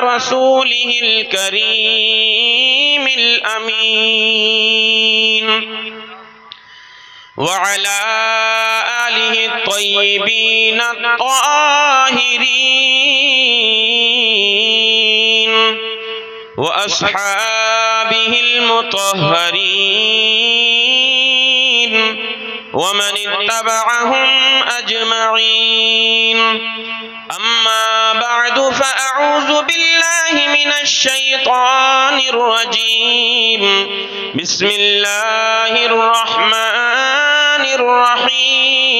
رسوله الكريم الأمين وعلى آله الطيبين الطاهرين وأصحابه المطهرين ومن اتبعهم أجمعين أما بعد فأعوذ بالله من الشيطان الرجيم بسم الله الرحمن الرحيم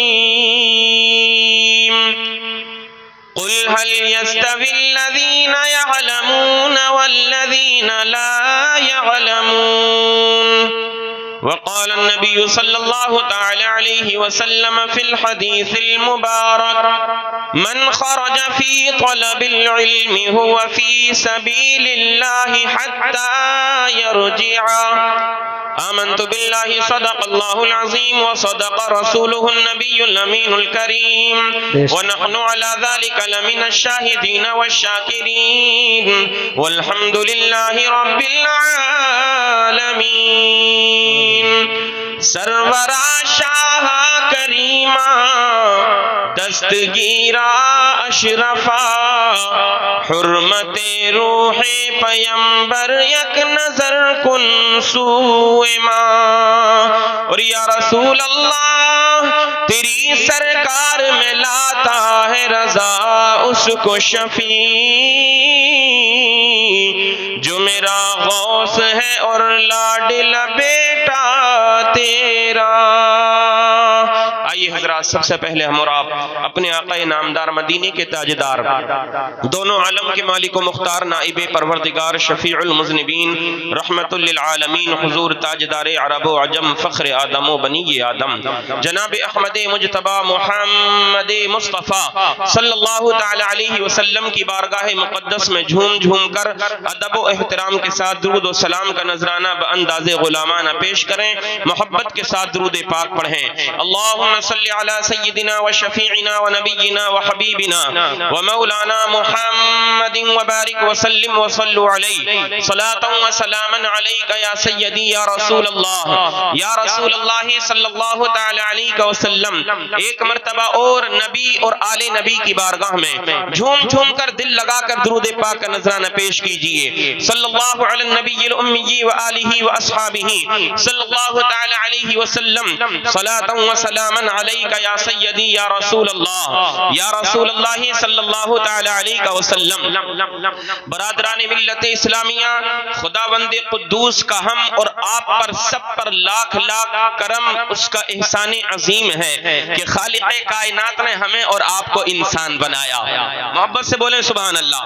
قل هل يستوي الذين يعلمون والذين لا يعلمون وقال النبي صلى الله تعالى عليه وسلم في الحديث المبارك من خرج في طلب العلم هو في سبيل الله حتى يرجع آمنت بالله صدق الله العظيم وصدق رسوله النبي الأمين الكريم ونحن على ذلك لمن الشاهدين والشاكرين والحمد لله رب العالمين سرورا شاہ کریمہ دستگیرہ اشرفا حرمت روح پیمبر یک نظر کن سوئے ماں اور یا رسول اللہ تیری سرکار میں لاتا ہے رضا اس کو شفیع جو میرا غوث ہے اور لاڈلا بیٹا تیرا۔ آئیے حضرات، سب سے پہلے ہم اور آپ اپنے آقا نامدار مدینے کے تاجدار دونوں عالم کے مالک و مختار نائب پروردگار شفیع المذنبین رحمت للعالمین حضور تاجدار عرب و عجم فخر آدم و بنی آدم جناب احمد مجتبی محمد مصطفیٰ صلی اللہ تعالی علیہ وسلم کی بارگاہ مقدس میں جھوم جھوم کر ادب و احترام کے ساتھ درود و سلام کا نذرانہ بانداز غلامانہ پیش کریں، محبت کے ساتھ درود پاک پڑھیں۔ اللہم صلی علی سیدنا و شفیعنا و نبینا و حبیبنا و مولانا محمد وبارک وسلم وصلو علیہ صلاة و سلاما علیک یا سیدی یا رسول اللہ صلی اللہ تعالی علیہ وسلم۔ ایک مرتبہ اور نبی اور آل نبی کی بارگاہ میں جھوم جھوم کر دل لگا کر درود پاک کا نذرانہ پیش کیجئے۔ صلی اللہ علی النبی الامی و آلہ و اصحابہ صلی اللہ تعالی علیہ وسلم صلاة و سلاما علیک یا سیدی یا رسول اللہ صلی اللہ تعالی علیہ وسلم۔ برادران ملت اسلامیہ، خداوند قدوس کا ہم اور آپ پر سب پر لاکھ لاکھ کرم، اس کا احسان عظیم ہے کہ خالق کائنات نے ہمیں اور آپ کو انسان بنایا۔ محبت سے بولیں سبحان اللہ۔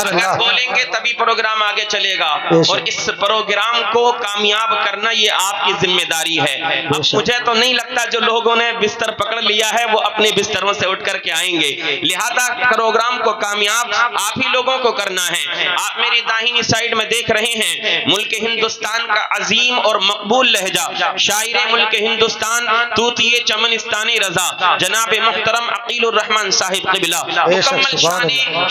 اگر بولیں گے تبھی پروگرام آگے چلے گا، اور اس پروگرام کو کامیاب کرنا یہ آپ کی ذمہ داری ہے۔ اب مجھے تو نہیں لگتا جو لوگوں نے بستر پکڑ لیا ہے وہ اپنے بستروں سے اٹھ کر کے آئیں گے، لہذا پروگرام کو کامیاب آپ ہی لوگوں کو کرنا ہے۔ آپ میری داہنی سائیڈ میں دیکھ رہے ہیں ملک ہندوستان کا عظیم اور مقبول لہجہ، شاعر ملک ہندوستان توتی چمنستانی رضا جناب محترم عقیل الرحمن صاحب قبلہ مکمل شان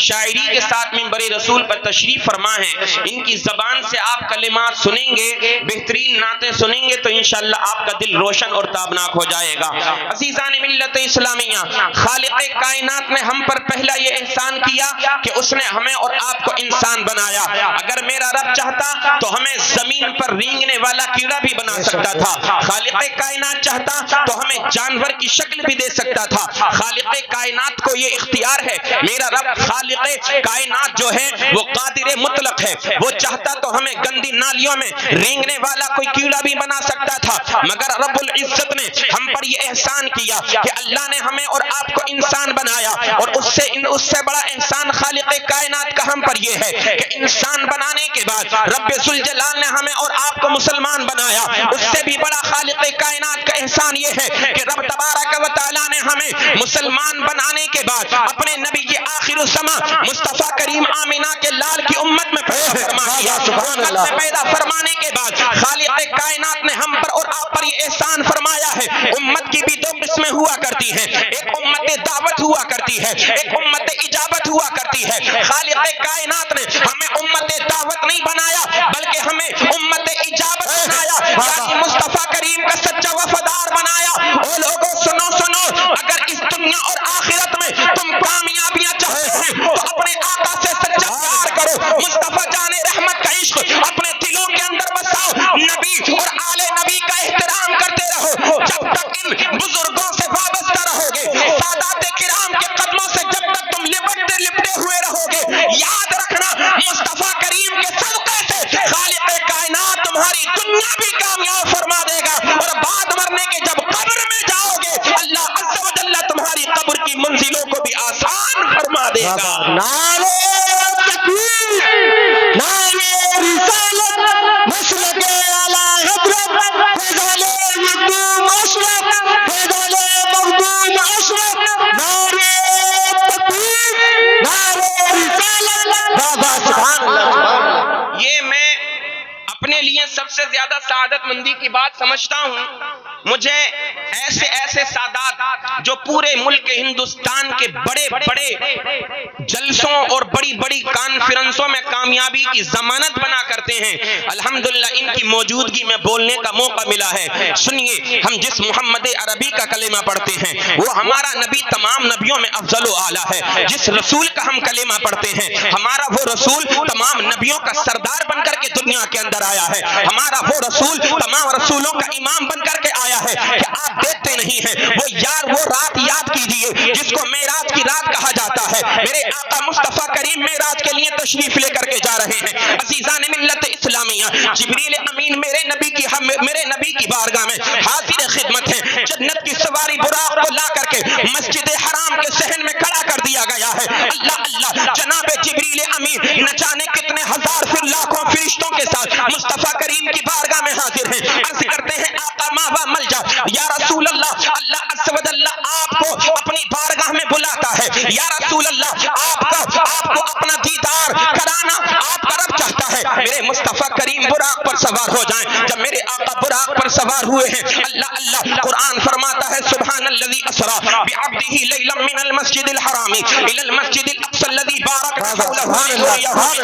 شاعری کے ساتھ منبر رسول پر تشریف فرما ہے۔ ان کی زبان سے آپ کلمات سنیں گے، بہترین نعتیں سنیں گے تو انشاءاللہ آپ کا دل روشن اور تابناک ہو جائے گا۔ عزیزان ملت اسلامیہ، خالق کائنات نے ہم پر پہلا یہ احسان کیا کہ اس نے ہمیں اور آپ کو انسان بنایا۔ اگر میرا رب چاہتا تو ہمیں زمین پر رینگنے والا کیڑا بھی بنا سکتا تھا، خالق کائنات چاہتا تو ہمیں جانور کی شکل بھی دے سکتا تھا۔ خالق کائنات کو یہ اختیار ہے، میرا رب خالق کائنات جو ہے وہ قادر مطلق ہے، وہ چاہتا تو ہمیں گندی نالیوں میں رینگنے والا کوئی کیڑا بھی بنا سکتا تھا، مگر رب العزت نے ہم پر یہ احسان کیا کہ اللہ نے ہمیں اور آپ کو انسان بنایا، اور اس سے بڑا احسان خالق کائنات کا ہم پر یہ ہے کہ انسان بنانے کے بعد رب ذوالجلال نے ہمیں اور آپ کو مسلمان بنایا۔ اس سے بھی بڑا خالق کائنات کا احسان یہ ہے کہ رب تبارک و تعالی نے ہمیں مسلمان بنانے کے بعد اپنے نبی آخر الزمان مصطفیٰ کا کریم آمینہ کے لال کی امت میں پیدا پیدا فرمانے کے بعد خالق کائنات نے ہم پر اور آپ پر یہ احسان فرمایا ہے. امت کی بھی دو قسمیں ہوا کرتی ہیں, ایک امت دعوت ہوا کرتی ہے, ایک امت اجابت ہوا کرتی ہے. خالق کائنات نے ہمیں امت دعوت نہیں بنایا بلکہ ہمیں امت اجابت بنایا, یعنی مصطفیٰ کریم کا سچا وفادار بنایا. او لوگوں سنو سنو, اگر اس دنیا اور آخرت میں تم کامیابیاں چاہتے ہو تو اپنے آقا سے سچا پیار کرو, مصطفیٰ جان رحمت کا عشق اپنے دلوں کے اندر بساؤ, نبی اور آل نبی کا احترام کرتے رہو. جب تک ان بزرگوں سے وابستہ رہو گے, سادات کرام کے قدموں سے جب تک تم لپٹے ہوئے رہو گے, یاد رکھنا مصطفیٰ کریم کے صدقے سے خالق کائنات تمہاری دنیا بھی کامیاب فرما دے گا, اور بعد مرنے کے جب قبر میں جاؤ گے اللہ عز و جل تمہاری قبر کی منزلوں کو بھی آسان فرما دے گا. نعرہ تکبیر, نعرہ رسالت, مسلک اعلی حضرت, فیضان مخدوم اشرف, فیضان مخدوم اشرف, نعرہ تکبیر, نعرہ رسالت. بابا سبحان اللہ. یہ میں اپنے لیے سب سے زیادہ سعادت مندی کی بات سمجھتا ہوں. مجھے ایسے سادات جو پورے ملک ہندوستان کے بڑے بڑے جلسوں اور بڑی بڑی کانفرنسوں میں کامیابی کی ضمانت بنا کرتے ہیں, الحمدللہ ان کی موجودگی میں بولنے کا موقع ملا ہے. سنیے, ہم جس محمد عربی کا کلمہ پڑھتے ہیں وہ ہمارا نبی تمام نبیوں میں افضل و اعلیٰ ہے. جس رسول کا ہم کلمہ پڑھتے ہیں ہمارا وہ رسول تمام نبیوں کا سردار بن کر کے دنیا کے اندر آیا ہے. ہمارا وہ رسول تمام رسولوں کا امام بن کر کے آیا ہے. کہ آپ دیکھتے نہیں ہیں وہ رات یاد کیجئے جس کو معراج کی رات کہا جاتا ہے. میرے آقا مصطفیٰ کریم معراج کے لیے تشریف لے کر کے جا رہے ہیں. عزیزان ملت اسلامیہ, جبریل امین میرے نبی کی بارگاہ میں حاضر خدمت ہیں. جنت کی سواری براق کو لا کر کے مسجد حرام کے صحن میں کھڑا کر دیا گیا ہے. اللہ اللہ, جناب جبریل امین نہ جانے کتنے ہزار پھر لاکھوں فرشتوں کے ساتھ مصطفیٰ کریم کی بارگاہ میں حاضر ہیں. عرض کرتے ہیں آقا ماوا ملجا یا رسول اللہ, اللہ عز و جل آپ کو اپنی بارگاہ میں بلاتا ہے. یا رسول اللہ, آپ کو اپنا دیدار کرانا آپ کا رب چاہتا ہے. میرے مصطفیٰ کریم براق پر سوار ہو جائیں. جب میرے آقا براق پر سوار ہوئے ہیں, اللہ اللہ قرآن فرماتا ہے سبحان الذی اسری بعبدہ لیلا من المسجد الحرام الی المسجد الاقصی الذی بارکنا حولہ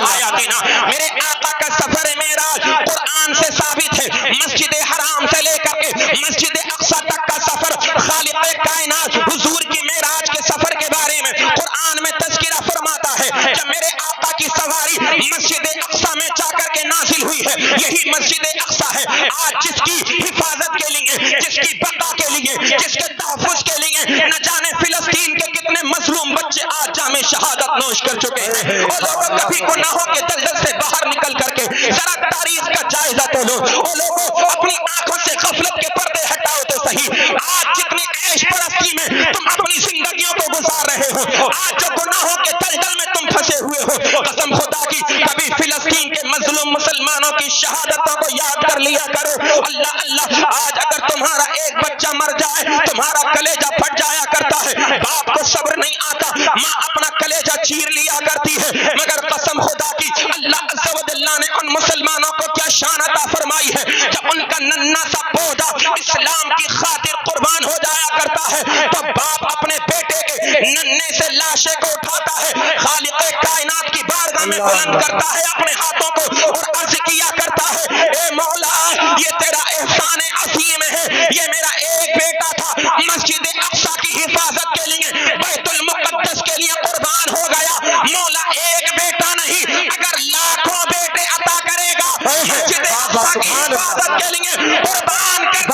آیاتنا. میرے آقا کا سفر معراج قرآن سے ثابت ہے. مسجد حرام سے لے کر کے مسجد اقصی تک کا سفر خالق کائنات حضور کی معراج کے سفر کے بارے میں قرآن میں تذکرہ فرماتا ہے. جب میرے آقا کی سواری مسجد اقصی میں جا کر کے نازل ہوئی ہے, یہی مسجد اقصی ہے آج جس کی حفاظت کے لیے, جس کی بقا کے لیے, جس کے تحفظ کے لیے نہ جانے فلسطین کے کتنے مظلوم بچے آج جام شہادت نوش کر چکے ہیں. اور لوگوں کبھی گناہوں کے دلدل سے باہر نکل کر کے ذرا تاریخ کا جائزہ تو لو. اور لوگوں اپنی آنکھوں سے غفلت کے پردے ہٹاؤ تو صحیح. آج جتنی عیش پرستی میں تم اپنی زندگیوں کو گزار رہے ہو, آج جو گناہوں کے دلدل میں تم پھنسے ہوئے ہو, قسم خدا کی کبھی فلسطین کے مظلوم مسلمانوں کی شہادتوں کو یاد کر لیا کرو. اللہ اللہ, آج اگر تمہارا ایک بچہ مر جائے تمہارا کلیجہ پھٹ جایا کرتا ہے. باپ کو صبر نہیں آتا, ماں اپنا کلیجہ چیر لیا کرتی ہے, مگر قسم خدا کی اللہ عز و جل نے ان مسلمانوں کو کیا شان عطا فرمائی ہے. جب ان کا ننھا سا پودا اسلام کی خاطر قربان ہو جایا کرتا ہے تو باپ اپنے بیٹے کے ننھے سے لاشے کو اٹھاتا ہے, خالق کائنات کی بارگاہ میں بلند کرتا ہے اپنے ہاتھوں کو اور عرض کیا کرتا ہے اے مولا یہ تیرا احسان عظیم ہے. یہ میرا ایک بیٹا تھا مسجد اقصی کی حفاظت کے لیے بیت المقدس کے لیے قربان ہو گیا. مولا ایک بیٹا نہیں, اگر لاکھوں بیٹے عطا کرے گا مسجد اقصی کی حفاظت کے لیے قربان کر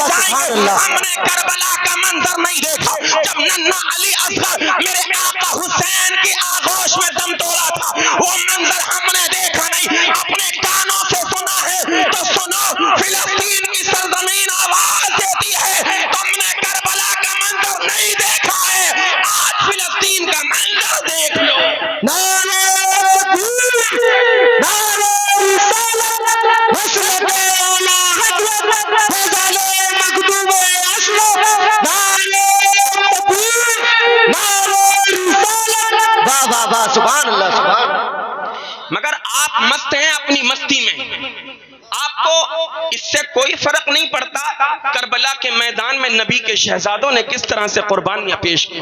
جائیں گے. ہم نے کربلا کا منظر نہیں دیکھا جب ننھا علی اصغر میرے آقا حسین کی آغوش میں دم توڑا تھا, وہ منظر ہم نے دیکھا نہیں, اپنے کانوں سے سنا ہے. تو سنو, فلسطین کی سرزمین آواز دیتی ہے تم نے کربلا کا منظر نہیں دیکھا ہے, آج فلسطین کا منظر دیکھ لو. نعرہ تکبیر, نعرہ رسالت, مسلک اعلی حضرت, فیضان مخدوم اشرف, نعرہ مگر آپ مست ہیں اپنی مستی میں، آپ کو اس سے کوئی فرق نہیں پڑتا کربلا کے میدان میں نبی کے شہزادوں نے کس طرح سے قربانیاں پیش کی۔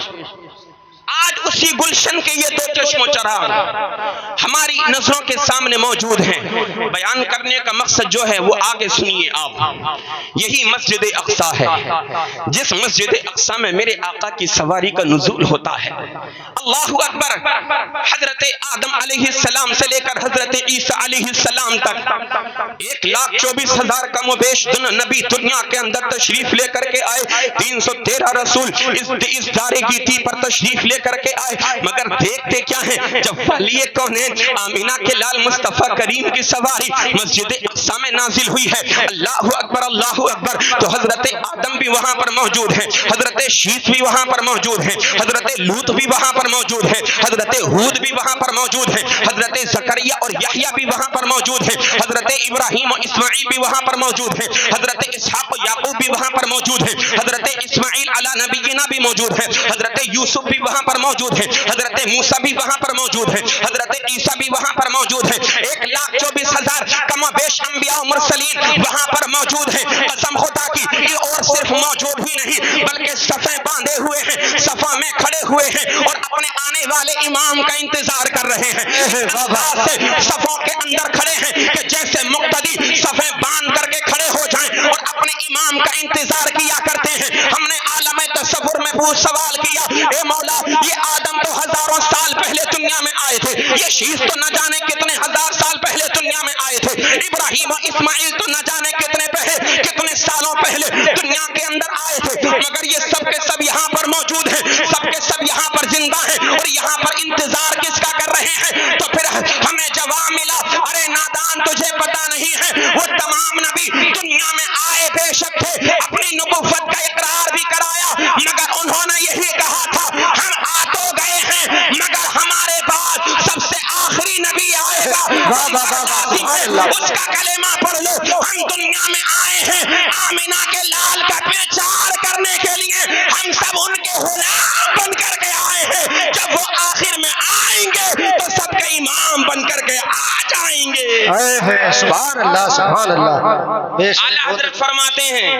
آج اسی گلشن کے یہ دو چشم و چراغ ہماری نظروں کے سامنے موجود ہیں۔ بیان کرنے کا مقصد جو ہے وہ آگے سنیے آپ۔ یہی مسجد اقصی ہے، جس مسجد اقصی میں میرے آقا کی سواری کا نزول ہوتا ہے۔ اللہ اکبر۔ حضرت آدم علیہ السلام سے لے کر حضرت عیسیٰ علیہ السلام تک 1,24,000 کم و بیش نبی دنیا کے اندر تشریف لے کر کے آئے، 313 رسول اس دائرے کی تھی پر تشریف لے کر کے آئے، مگر دیکھتے کیا ہیں؟ جب ولی کونین آمینہ کے لال مصطفیٰ کریم کی سواری مسجد اقصی میں نازل ہوئی ہے، اللہ اکبر اللہ اکبر، تو حضرت آدم بھی وہاں پر موجود ہیں، حضرت شیث بھی وہاں پر موجود ہیں، حضرت لوط بھی وہاں پر موجود ہیں، حضرت ہود بھی وہاں پر موجود ہیں، حضرت زکریا اور یحییٰ بھی وہاں پر موجود ہیں، حضرت ابراہیم اور اسماعیل بھی وہاں پر موجود ہیں، حضرت اسحاق و یعقوب بھی وہاں پر موجود ہیں، حضرت اسماعیل علی نبینا بھی موجود ہیں، حضرت یوسف بھی وہاں پر موجود ہیں، حضرت موسیٰ بھی وہاں پر موجود ہیں، حضرت عیسیٰ بھی وہاں پر موجود ہیں، 1,24,000 کم و بیش انبیاء و مرسلین وہاں پر موجود ہیں۔ قسم خدا کی یہ اور صرف موجود ہی نہیں بلکہ صفیں باندھے ہوئے ہیں، صفا میں کھڑے ہوئے ہیں اور اپنے آنے والے امام کا انتظار کر رہے ہیں۔ صفوں کے اندر کھڑے ہیں کہ جیسے مقتدی صفیں باندھ کر کے کھڑے ہو جائیں اور اپنے امام کا انتظار کیا کرتے ہیں۔ ہم نے عالم تصور میں پوچھ سوال کیا، اے مولا یہ آدم تو ہزاروں سال پہلے دنیا میں آئے تھے، یہ شیث تو نہ جانے کتنے ہزار سال پہلے دنیا میں آئے تھے، ابراہیم اور اسماعیل تو نہ جانے کتنے سالوں پہلے دنیا کے اندر آئے تھے، مگر یہ سب کے سب یہاں پر موجود ہیں، سب کے سب یہاں پر زندہ ہیں اور یہاں پر انتظار کس کا کر رہے ہیں؟ تو پھر ہمیں جواب ملا، ارے نادان تجھے پتا نہیں ہے وہ تمام نبی دنیا میں آئے بے شک تھے، اپنی نبوت کا اقرار بھی کرایا، مگر انہوں نے یہی کہا تھا ہم آ تو گئے ہیں مگر ہمارے بعد سب سے آخری نبی آئے گا، اس کا کلمہ پڑھ لو، ہم دنیا میں آئے ہیں آمینہ کے لال کا پرچار کرنے کے لیے، ہم سب ان کے غلام بن کر کے آئے ہیں، جب وہ آخر میں آئیں گے تو سب کے امام بن کر کے آ جائیں گے۔ سبحان اللہ سبحان اللہ۔ اعلیٰ حضرت فرماتے ہیں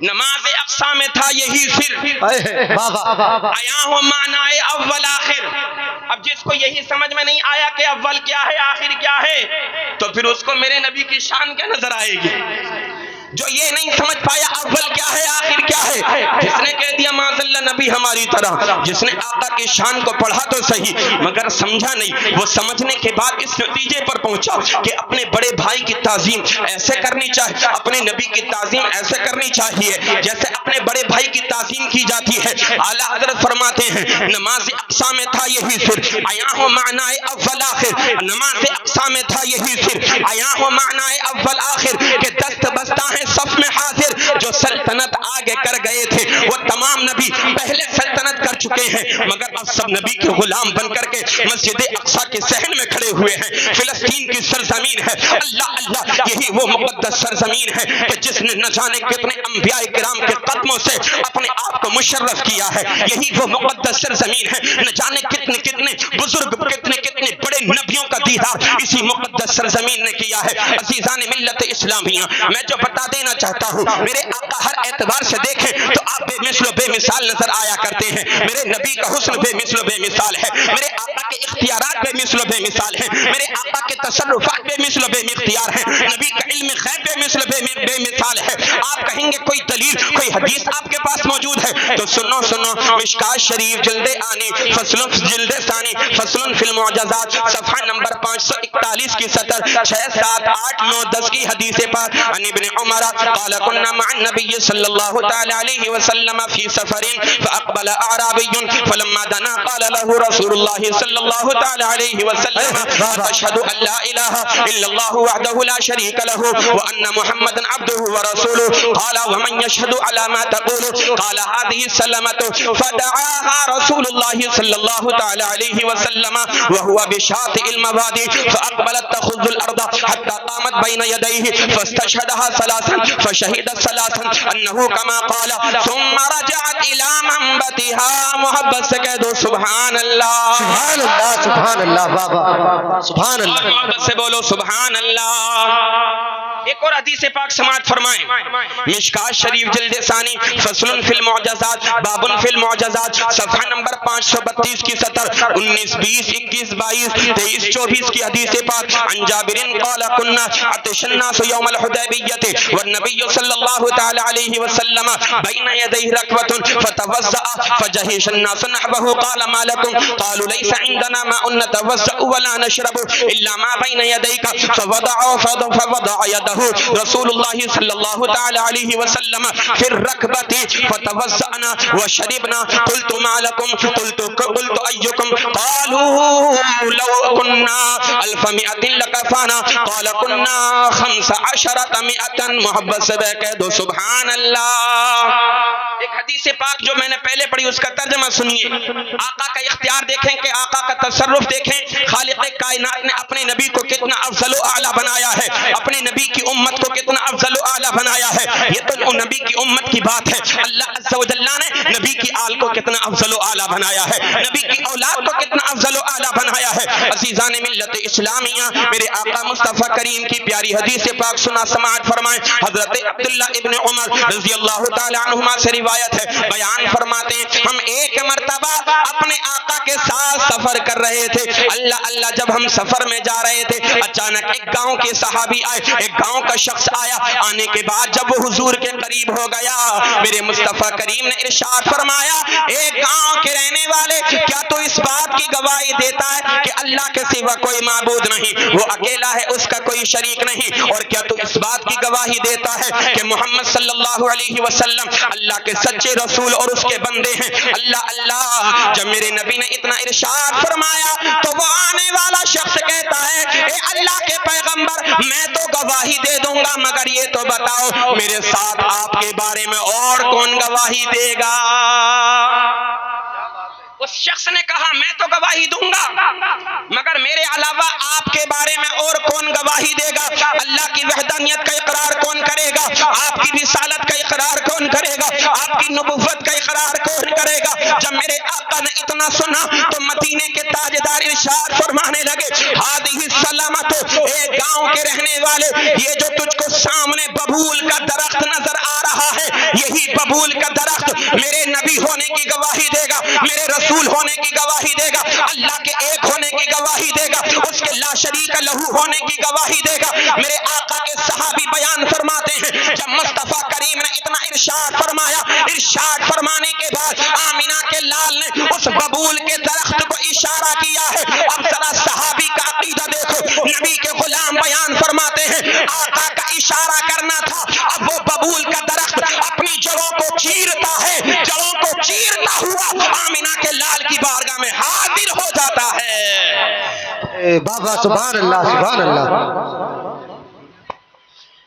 نماز اقصی میں تھا یہی سر، آیا ہو معنی اول آخر۔ اب جس کو یہی سمجھ میں نہیں آیا کہ اول کیا ہے آخر کیا ہے، تو پھر اس کو میرے نبی کی شان کیا نظر آئے گی؟ جو یہ نہیں سمجھ پایا اول کیا ہے آخر کیا ہے، جس نے کہہ دیا معاذ اللہ نبی ہماری طرح، جس نے آقا کی شان کو پڑھا تو صحیح مگر سمجھا نہیں، وہ سمجھنے کے بعد اس نتیجے پر پہنچا کہ اپنے بڑے بھائی کی تعظیم ایسے کرنی چاہیے، اپنے نبی کی تعظیم ایسے کرنی چاہیے جیسے اپنے بڑے بھائی کی تعظیم کی جاتی ہے۔ اعلیٰ حضرت فرماتے ہیں نماز اقصی میں تھا یہی سر، آیا ہو معنی اول آخر، نماز اقصی میں تھا یہی سر، آیا ہو معنی اول آخر کہ دست بستہ ہیں صف میں حاضر، جو سلطنت آگے کر گئے تھے وہ تمام نبی پہلے سلطنت کر چکے ہیں، مگر اب سب نبی کے غلام بن کر کے مسجد اقصی کے صحن میں کھڑے ہوئے ہیں۔ فلسطین کی سرزمین ہے، اللہ اللہ یہی وہ مقدس سرزمین ہے کہ جس نے نہ جانے کتنے انبیاء کرام کے قدموں سے اپنے آپ کو مشرف کیا ہے، یہی وہ مقدس سرزمین ہے، نہ جانے کتنے کتنے بزرگ کتنے بڑے نبیوں کا دیدار اسی مقدس سرزمین نے کیا ہے۔ عزیزان ملت اسلامیہ، میں جو بتا دینا چاہتا ہوں میرے آقا ہر اعتبار سے دیکھیں تو آپ بے مثل و بے مثال نظر آیا کرتے ہیں، میرے نبی کا حسن بے مثل و بے مثال ہے، میرے آقا کے اختیارات بے مثل و بے مثال ہیں، میرے آقا کے تصرفات بے مثل و بے اختیار ہیں، نبی کا علم غیب بے مثل و بے مثال ہے۔ آپ کہیں گے کوئی دلیل کوئی حدیث آپ کے پاس موجود ہے تو سنو مشکات شریف جلد آنی فصل جلد ثانی فصل فی المعجزات صفحہ نمبر 541 کی سطر 6 7 8 9 10 کی حدیث پاک عن ابن عمر قال كنا مع النبي صلى الله تعالى عليه وسلم في سفر فأقبل أعرابي فلما دنا قال له رسول الله صلى الله تعالى عليه وسلم أشهد أن لا إله إلا الله وحده لا شريك له وأن محمدا عبده ورسوله قال ومن يشهد على ما تقول قال هذه السلمة فدعاها رسول الله صلى الله تعالى عليه وسلم وهو بشاطئ المبادئ فأقبلت تخذ الأرض حتى قامت بين يديه فاستشهدها ثلاثا فشهدت ثلاثا أنه كما قال ثم رجعت إلى منبتها محبت سے کہہ دو سبحان اللہ سبحان اللہ سبحان اللہ بابا سبحان اللہ محبت سے بولو سبحان اللہ ایک اور حدیث پاک سماعت فرمائیں مشکات شریف جلد ثانی فصل فی المعجزات باب فی المعجزات صفحہ نمبر 532 کی سطر 19 20 21 22 23 24 کی حدیث پاک عن جابر قال كنا عطش الناس يوم الحدیبیہ والنبي صلی اللہ تعالی علیہ وسلم بین یدیہ رکبۃ فتوضأ فجهش الناس نحوه قال ما لكم قالوا ليس عندنا ماء نتوضأ ولا نشرب الا ما بين يديك فوضع يده رسول اللہ صلی اللہ تعالی علیہ وسلم فی الرکبۃ فتوضأنا وشربنا قلت ما لكم قلت ایکم قالوا لو كنا 1100 لکفانا قال كنا 1500 محبت سے کہہ دو سبحان اللہ ایک حدیث پاک جو میں نے پہلے پڑھی اس کا ترجمہ سنیے آقا کا اختیار دیکھیں کہ آقا کا تصرف دیکھیں خالق کائنات نے اپنے نبی کو کتنا افضل و اعلیٰ بنایا ہے اپنے نبی کی امت کو کتنا افضل و اعلیٰ بنایا ہے یہ تو نبی کی امت کی بات ہے اللہ عز و جل نے نبی کی آل کو کتنا افضل و اعلیٰ بنایا ہے نبی کی اولاد کو کتنا افضل و اعلیٰ بنایا ہے عزیزان ملت اسلامیہ میرے آقا مصطفیٰ کریم کی پیاری حدیث پاک سنا سماعت فرمائیں حضرت عبداللہ ابن عمر رضی اللہ تعالی عنہما سے روایت ہے بیان فرماتے ہیں ہم ایک مرتبہ اپنے آقا کے ساتھ سفر کر رہے تھے اللہ جب ہم سفر میں جا رہے تھے اچانک ایک گاؤں کے صحابی آئے ایک گاؤں کا شخص آیا آنے کے بعد جب وہ حضور کے قریب ہو گیا میرے مصطفیٰ کریم نے ارشاد فرمایا ایک گاؤں کے رہنے والے کیا تو اس بات کی گواہی دیتا ہے کہ اللہ کے سوا کوئی معبود نہیں وہ اکیلا ہے اس کا کوئی شریک نہیں اور کیا تو اس بات کی گواہی دیتا ہے کہ محمد صلی اللہ علیہ وسلم اللہ کے سچے رسول اور اس کے بندے ہیں اللہ جب میرے نبی نے اتنا ارشاد فرمایا تو وہ آنے والا شخص کہتا ہے اے اللہ کے پیغمبر میں تو گواہی دے دوں گا مگر یہ تو بتاؤ میرے ساتھ آپ کے بارے میں اور کون گواہی دے گا اس شخص نے کہا میں تو گواہی دوں گا مگر میرے علاوہ آپ کے بارے میں اور کون گواہی دے گا اللہ کی وحدانیت کا اقرار کون کرے گا آپ کی رسالت کا اقرار کون کرے گا آپ کی نبوت کا اقرار کون کرے گا جب میرے آقا نے اتنا سنا تو مدینے کے تاجدار ارشاد فرمانے لگے ہذہ السلامۃ اے گاؤں کے رہنے والے یہ جو تجھ کو سامنے ببول کا درخت نظر آ رہا ہے یہی ببول کا درخت میرے نبی ہونے کی گواہی دے گا میرے رسول ہونے کی گواہی دے گا اللہ کے ایک ہونے کی گواہی دے گا اس کے لا شریک لہو ہونے کی گواہی دے گا میرے آقا کے صحابی بیان فرماتے ہیں جب مصطفیٰ کریم نے اتنا ارشاد فرمایا ارشاد فرمانے کے بعد آمینہ کے لال نے اس ببول کے درخت کو اشارہ کیا ہے اب ذرا صحابی کا عقیدہ دیکھو نبی کے غلام بیان فرماتے ہیں آقا کا اشارہ کرنا تھا اب وہ ببول کا درخت اپنی جڑوں کو چیرتا ہے جڑوں کو چیرتا ہوا آمینہ کے لال کی بارگاہ میں حاضر ہو جاتا ہے بابا سبحان اللہ سبحان اللہ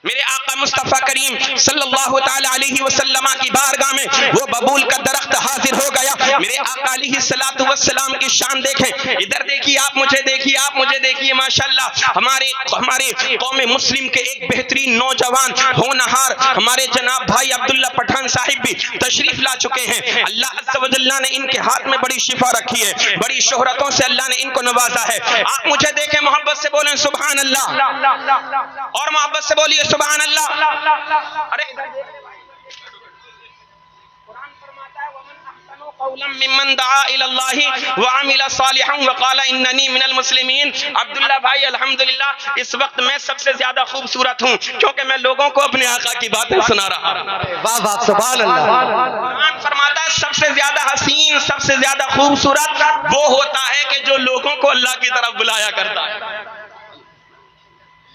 میرے آقا مصطفیٰ کریم صلی اللہ تعالی علیہ وسلم کی بارگاہ میں وہ ببول کا درخت حاضر ہو گیا میرے آقا علیہ الصلوۃ والسلام کی شان دیکھیں ادھر دیکھیے آپ مجھے دیکھیے ماشاءاللہ ہمارے قوم مسلم کے ایک بہترین نوجوان ہونہار ہمارے جناب بھائی عبداللہ پٹھان صاحب بھی تشریف لا چکے ہیں اللہ عز و جل نے ان کے ہاتھ میں بڑی شفا رکھی ہے بڑی شہرتوں سے اللہ نے ان کو نوازا ہے آپ مجھے دیکھیں محبت سے بولیں سبحان اللہ اور محبت سے بولیے سبحان اللہ ارے قرآن فرماتا ہے ومن احسن قولا ممن دعا الى اللہ وعمل صالحا وقال اننی من المسلمین عبداللہ بھائی الحمدللہ اس وقت میں سب سے زیادہ خوبصورت ہوں کیونکہ میں لوگوں کو اپنے آقا کی باتیں سنا رہا ہوں واہ واہ سبحان اللہ قرآن فرماتا ہے سب سے زیادہ حسین سب سے زیادہ خوبصورت وہ ہوتا ہے کہ جو لوگوں کو اللہ کی طرف بلایا کرتا ہے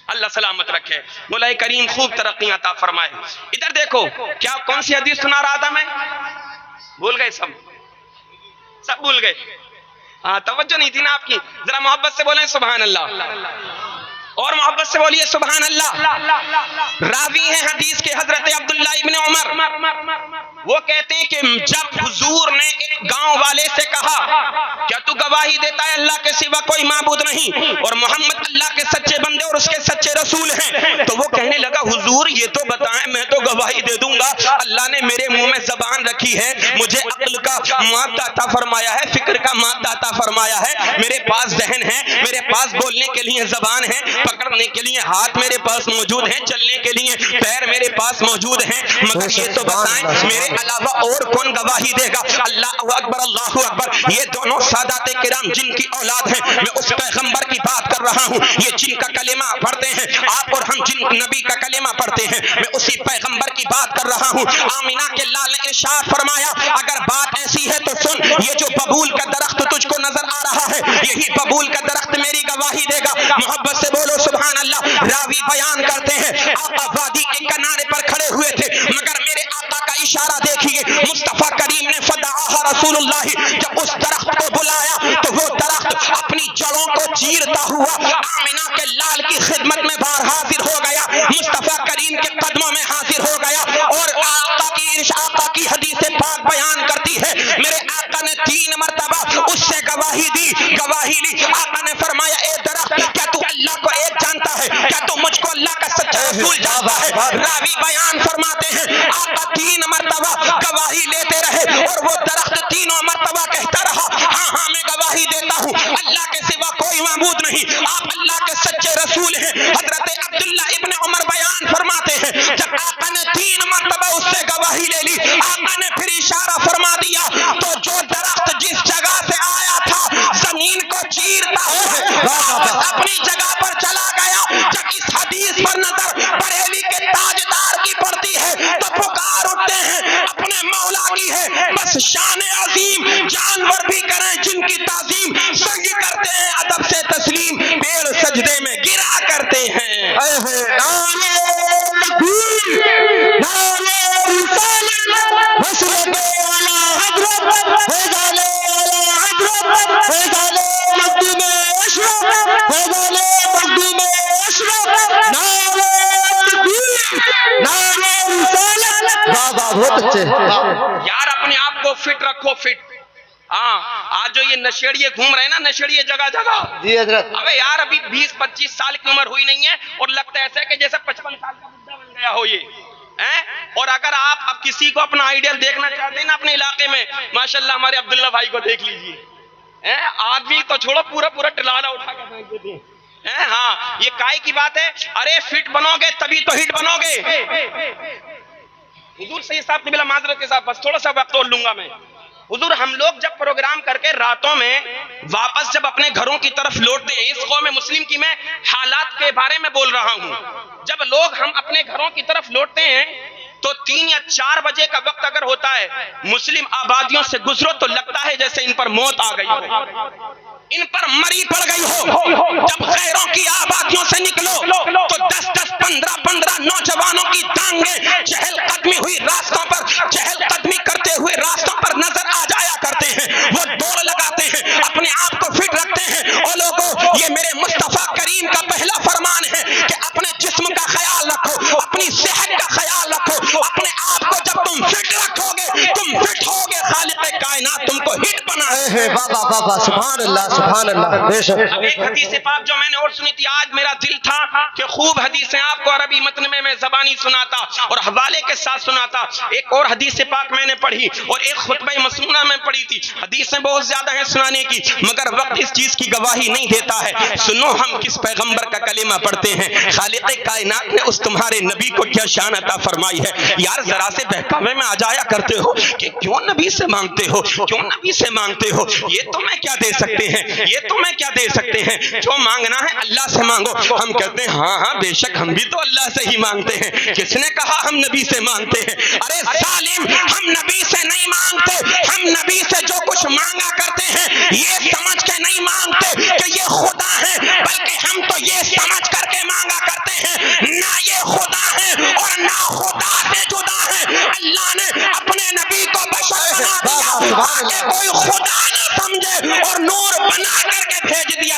اللہ سلامت رکھے مولا کریم خوب ترقیاں عطا فرمائے ادھر دیکھو کیا کون سی حدیث سنا رہا تھا میں بھول گئے سب بھول گئے ہاں توجہ نہیں تھی نا آپ کی ذرا محبت سے بولیں سبحان اللہ اور محبت سے بولیے سبحان اللہ۔ راوی ہیں حدیث کے حضرت عبداللہ ابن عمر، وہ کہتے ہیں کہ جب حضور نے ایک گاؤں والے سے کہا کیا تو گواہی دیتا ہے اللہ کے سوا کوئی معبود نہیں اور محمد اللہ کے سچے بندے اور اس کے سچے رسول ہیں، تو وہ کہنے لگا حضور یہ تو بتائیں، میں تو گواہی دے دوں گا، اللہ نے میرے منہ میں زبان رکھی ہے، مجھے عقل کا مادہ عطا فرمایا ہے، فکر کا مادہ عطا فرمایا ہے، میرے پاس ذہن ہے، میرے پاس بولنے کے لیے زبان ہے، پکڑنے کے لیے ہاتھ میرے پاس موجود ہیں، چلنے کے لیے پیر میرے پاس موجود ہیں، مگر یہ تو بتائیں میرے علاوہ اور کون گواہی دے گا؟ اللہ اکبر اللہ اکبر۔ یہ دونوں سادات کرام جن کی اولاد ہیں، میں اس پیغمبر کی بات کر رہا ہوں، یہ جن کا کلمہ پڑھتے ہیں، آپ اور ہم جن نبی کا کلمہ پڑھتے ہیں، میں اسی پیغمبر کی بات کر رہا ہوں۔ آمینہ کے لال نے ارشاد فرمایا اگر بات ایسی ہے تو سن، یہ جو ببول کا درخت تجھ کو نظر آ رہا ہے، یہی ببول کا درخت میری گواہی دے گا۔ محبت سے بولو سبحان اللہ۔ راوی بیان کرتے ہیں آقا وادی کے کنارے پر کھڑے ہوئے تھے، مگر میرے آقا کا اشارہ دیکھیے، مصطفیٰ کریم نے فدعاها رسول اللہ، جب اس درخت کو بلایا تو وہ درخت اپنی جڑوں کو چیرتا ہوا آمینہ کے لال کی خدمت میں باہر حاضر ہو گیا، مصطفیٰ کریم کے قدموں میں حاضر ہو گیا، اور آقا کی حدیث پاک بیان کرتی ہے میرے آقا نے 3 مرتبہ اس سے گواہی دی، گواہی لی۔ آقا نے فرمایا اے درخت کیا تو اللہ کو ایک جانتا ہے؟ کیا تو مجھ کو اللہ کا سچا رسول جانتا ہے؟ راوی بیان فرماتے ہیں آقا 3 مرتبہ گواہی لیتے رہے اور وہ درخت 3 مرتبہ کہتا رہا ہاں ہاں میں گواہی دیتا ہوں اللہ کے سوا کوئی معبود نہیں، آپ اللہ کے سچے رسول ہیں۔ حضرت عبداللہ ابن عمر بیان فرماتے ہیں جب آقا نے 3 مرتبہ اس سے گواہی لے لی، آقا نے پھر اشارہ فرما دیا تو جو درخت جس جگہ سے آیا تھا زمین کو چیرتا ہوا اپنی جگہ پر چلا گیا۔ جب اس حدیث پر نظر بریلی کے تاجدار کی پڑتی ہے تو پکار اٹھتے ہیں اپنے مولا کی ہے بس شان عظیم، جانور بھی کریں جن کی تعظیم، سنگ کرتے ہیں ادب سے تسلیم، پیڑ سجدے میں گرا کرتے ہیں۔ بہت اچھے یار اپنے آپ کو فٹ رکھو، فٹ۔ ہاں آج جو یہ نشیڑیے گھوم رہے ہیں نا، نشیڑیے جگہ جگہ، جی حضرت، ابے یار ابھی 20-25 سال کی عمر ہوئی نہیں ہے اور لگتا ہے ایسا کہ جیسے 55 سال کا بڈھا بن گیا ہو یہ۔ اور اگر آپ اب کسی کو اپنا آئیڈیل دیکھنا چاہتے ہیں نا اپنے علاقے میں، ماشاءاللہ ہمارے عبداللہ بھائی کو دیکھ لیجئے، آدمی تو چھوڑو پورا ٹلالہ اٹھا کے پھینک دیتے ہیں۔ ہاں یہ کائی کی بات ہے، ارے فٹ بنو گے تبھی تو ہٹ بنو گے۔ حضور صحیح صاحب قبلہ معذرت کے ساتھ بس تھوڑا سا وقت اور لوں گا میں۔ حضور ہم لوگ جب پروگرام کر کے راتوں میں واپس جب اپنے گھروں کی طرف لوٹتے ہیں، اس قوم مسلم کی میں حالات کے بارے میں بول رہا ہوں، جب لوگ ہم اپنے گھروں کی طرف لوٹتے ہیں تو 3 یا 4 بجے کا وقت اگر ہوتا ہے، مسلم آبادیوں سے گزرو تو لگتا ہے جیسے ان پر موت آ گئی ہو، ان پر مری پڑ گئی ہو۔ جب غیروں کی آبادیوں سے نکلو تو 10-10 15-15 نوجوانوں کی ٹانگیں چہل قدمی ہوئی راستوں پر، چہل قدمی کرتے ہوئے راستوں پر نظر آ جایا کرتے ہیں، وہ دوڑ لگاتے ہیں، اپنے آپ کو فٹ رکھتے ہیں۔ اور لوگوں یہ میرے مصطفیٰ کریم کا پہلا فرمان ہے کہ اپنے جسم کا خیال رکھو، اپنی صحت کا خیال رکھو، اپنے آپ کو جب تم فٹ رکھو گے تم فٹ ہوگے، خالق کائنات تم کو ہٹ بنائے ہے۔ بابا سبحان اللہ سبحان اللہ، بے شک۔ اب ایک حدیث پاک جو میں نے اور سنی تھی، آج میرا دل تھا کہ خوب حدیثیں آپ کو عربی متن میں زبانی سناتا اور حوالے کے ساتھ سناتا۔ ایک اور حدیث پاک میں نے پڑھی اور ایک خطبہ مسنونہ میں پڑھی تھی، حدیثیں بہت زیادہ ہیں سنانے کی مگر وقت اس چیز کی گواہی نہیں دیتا ہے۔ سنو ہم کس پیغمبر کا کلمہ پڑھتے ہیں، خالق کائنات نے اس تمہارے نبی کو کیا شان عطا فرمائی ہے۔ یار ذرا سے بہکاوے میں آ جایا کرتے ہو کہ کیوں نبی سے مانگتے ہو، کیوں نبی سے مانگتے ہو، یہ تو میں کیا دے سکتے ہیں، یہ تو میں کیا دے سکتے ہیں، جو مانگنا ہے اللہ سے مانگو۔ ہم کہتے ہیں ہاں بے شک ہم بھی تو اللہ سے ہی مانگتے ہیں، کس نے کہا ہم نبی سے مانگتے ہیں؟ ارے ظالم، ہم نبی سے نہیں مانگتے، ہم نبی سے جو کچھ مانگا کرتے ہیں یہ سمجھ کے نہیں مانگتے کہ یہ خدا ہے، بلکہ ہم تو یہ سمجھ کر کے مانگا کرتے ہیں نہ یہ خدا ہے اور نہ خدا سے جدا ہے۔ اللہ نے اپنے نبی کو بشر بنا دیا تاکہ کوئی خدا نہ سمجھے اور نور بنا کر کے بھیج دیا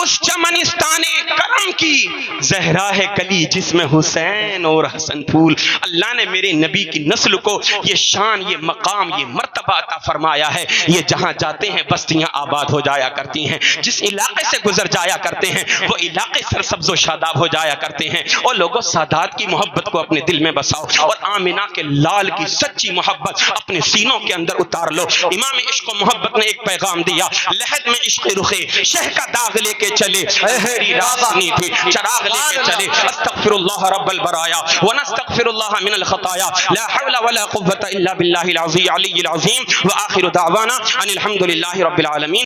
اس چمنستان کرم کی زہرا ہے کلی جس میں حسین اور حسن پھول. اللہ نے میرے نبی کی نسل کو یہ شان، یہ مقام، یہ مرتبہ عطا فرمایا ہے. یہ جہاں جاتے ہیں بستیاں آباد ہو جایا کرتی ہیں، جس علاقے سے گزر جایا کرتے ہیں وہ علاقے سرسبز و شاداب ہو جایا کرتے ہیں. اور لوگوں سادات کی محبت کو اپنے دل میں بساؤ اور آمنہ کے لال کی سچی محبت اپنے سینوں کے اندر اتار لو. امام عشق و محبت نے ایک پیغام دیا، لحد میں عشق رخے شہ کا داغ لے کے چلے، میری راسنی تھی چراغ لے کے چلے. استغفر اللہ رب البرایا ونستغفر اللہ من الخطایا، لا حول ولا قوة الا باللہ العلی العظیم. وآخر دعوانا ان الحمد للہ رب العالمین.